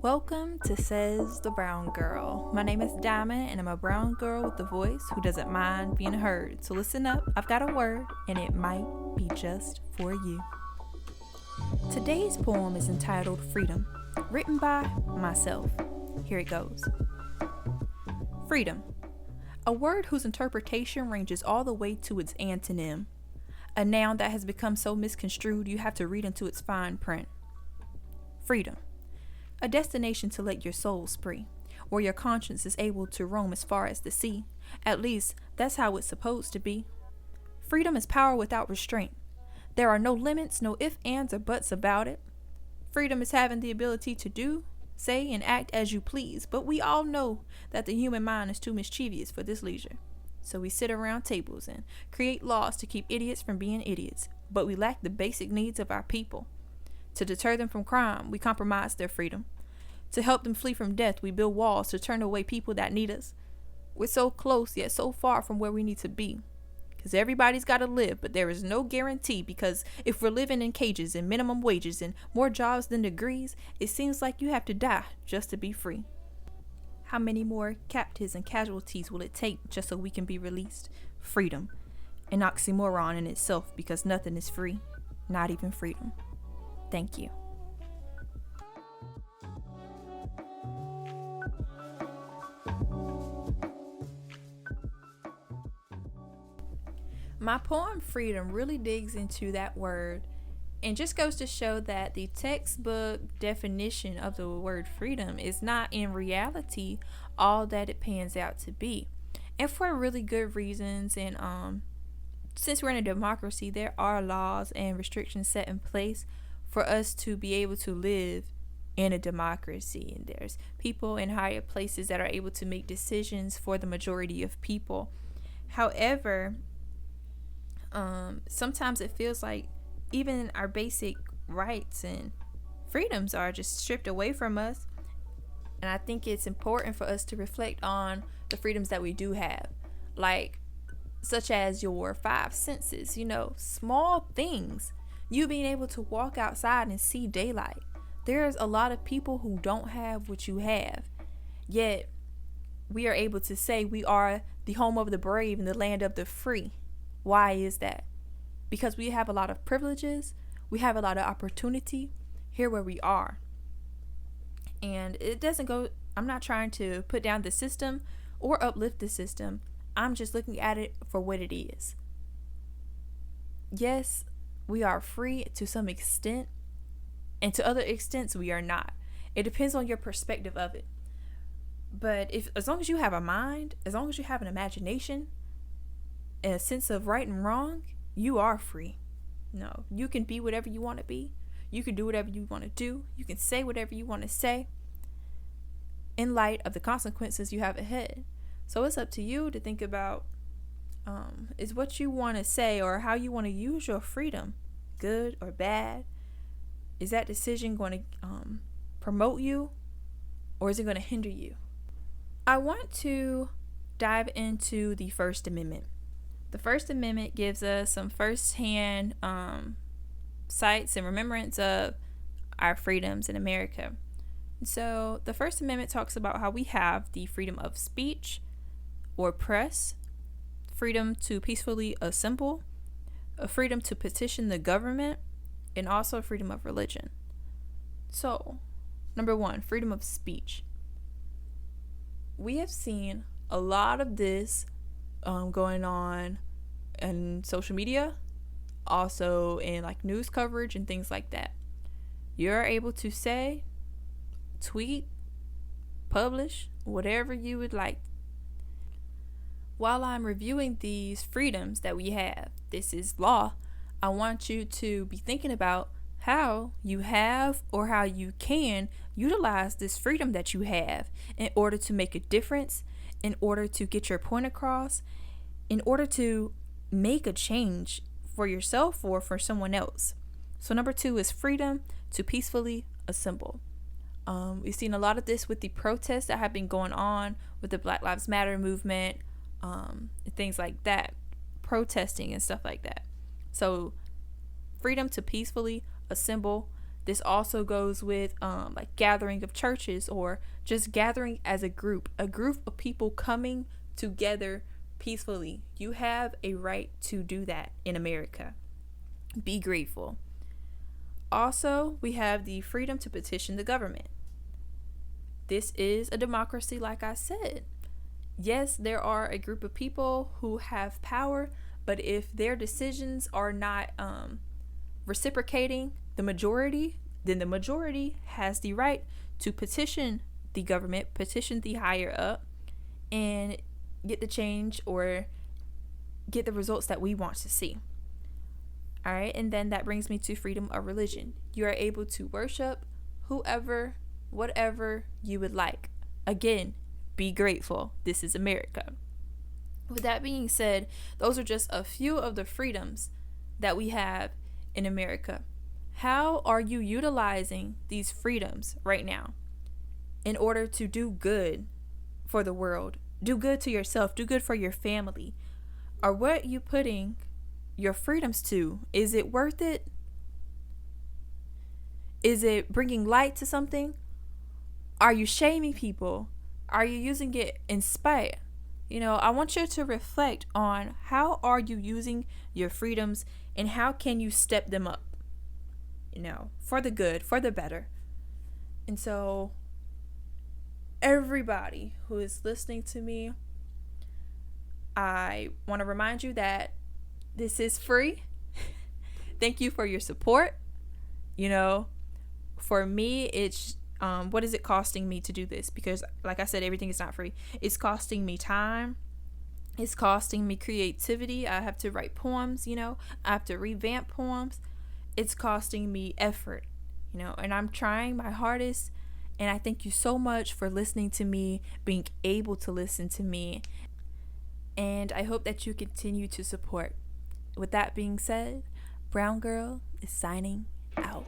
Welcome to Says the Brown Girl. My name is Diamond, and I'm a brown girl with a voice who doesn't mind being heard. So listen up, I've got a word, and it might be just for you. Today's poem is entitled Freedom, written by myself. Here it goes. Freedom, a word whose interpretation ranges all the way to its antonym. A noun that has become so misconstrued you have to read into its fine print. Freedom, a destination to let your soul spree, where your conscience is able to roam as far as the sea. At least, that's how it's supposed to be. Freedom is power without restraint. There are no limits, no ifs, ands, or buts about it. Freedom is having the ability to do, say, and act as you please, but we all know that the human mind is too mischievous for this leisure. So we sit around tables and create laws to keep idiots from being idiots, but we lack the basic needs of our people. To deter them from crime, we compromise their freedom. To help them flee from death, we build walls to turn away people that need us. We're so close yet so far from where we need to be. Because everybody's got to live, but there is no guarantee, because if we're living in cages and minimum wages and more jobs than degrees, it seems like you have to die just to be free. How many more captives and casualties will it take just so we can be released? Freedom, an oxymoron in itself, because nothing is free, not even freedom. Thank you. My poem Freedom really digs into that word and just goes to show that the textbook definition of the word freedom is not in reality all that it pans out to be. And for really good reasons. And since we're in a democracy, there are laws and restrictions set in place for us to be able to live in a democracy. And there's people in higher places that are able to make decisions for the majority of people. However, sometimes it feels like even our basic rights and freedoms are just stripped away from us. And I think it's important for us to reflect on the freedoms that we do have, like such as your five senses, small things. You being able to walk outside and see daylight. There's a lot of people who don't have what you have, yet we are able to say we are the home of the brave and the land of the free. Why is that? Because we have a lot of privileges, we have a lot of opportunity here where we are. And it doesn't go, I'm not trying to put down the system or uplift the system. I'm just looking at it for what it is. Yes, we are free to some extent, and to other extents we are not. It depends on your perspective of it. But as long as you have a mind, as long as you have an imagination, and a sense of right and wrong, you are free. No, you can be whatever you want to be. You can do whatever you want to do. You can say whatever you want to say in light of the consequences you have ahead. So it's up to you to think about is what you want to say or how you want to use your freedom good or bad? Is that decision going to promote you, or is it going to hinder you? I want to dive into the First Amendment. The First Amendment gives us some firsthand sights and remembrance of our freedoms in America. So the First Amendment talks about how we have the freedom of speech or press, freedom to peacefully assemble, a freedom to petition the government, and also freedom of religion. So, number one, freedom of speech. We have seen a lot of this going on in social media, also in like news coverage and things like that. You're able to say, tweet, publish, whatever you would like. While I'm reviewing these freedoms that we have, this is law, I want you to be thinking about how you have or how you can utilize this freedom that you have in order to make a difference, in order to get your point across, in order to make a change for yourself or for someone else. So number two is freedom to peacefully assemble. We've seen a lot of this with the protests that have been going on with the Black Lives Matter movement, things like that, protesting and stuff like that. So freedom to peacefully assemble, This also goes with like gathering of churches, or just gathering as a group of people coming together peacefully. You have a right to do that in America. Be grateful. Also, we have the freedom to petition the government. This is a democracy, like I said. Yes, there are a group of people who have power, but if their decisions are not reciprocating the majority, then the majority has the right to petition the government, petition the higher up, and get the change or get the results that we want to see. All right, and then that brings me to freedom of religion. You are able to worship whoever, whatever you would like. Again, be grateful. This is America. With that being said, those are just a few of the freedoms that we have in America. How are you utilizing these freedoms right now in order to do good for the world? Do good to yourself, do good for your family. Are what you putting your freedoms to, is it worth it? Is it bringing light to something? Are you shaming people? Are you using it in spite? I want you to reflect on how are you using your freedoms and how can you step them up, for the good, for the better. And so everybody who is listening to me, I want to remind you that this is free. Thank you for your support. For me, it's what is it costing me to do this? Because like I said, everything is not free. It's costing me time. It's costing me creativity. I have to write poems, I have to revamp poems. It's costing me effort, and I'm trying my hardest. And I thank you so much for listening to me, being able to listen to me. And I hope that you continue to support. With that being said, Brown Girl is signing out.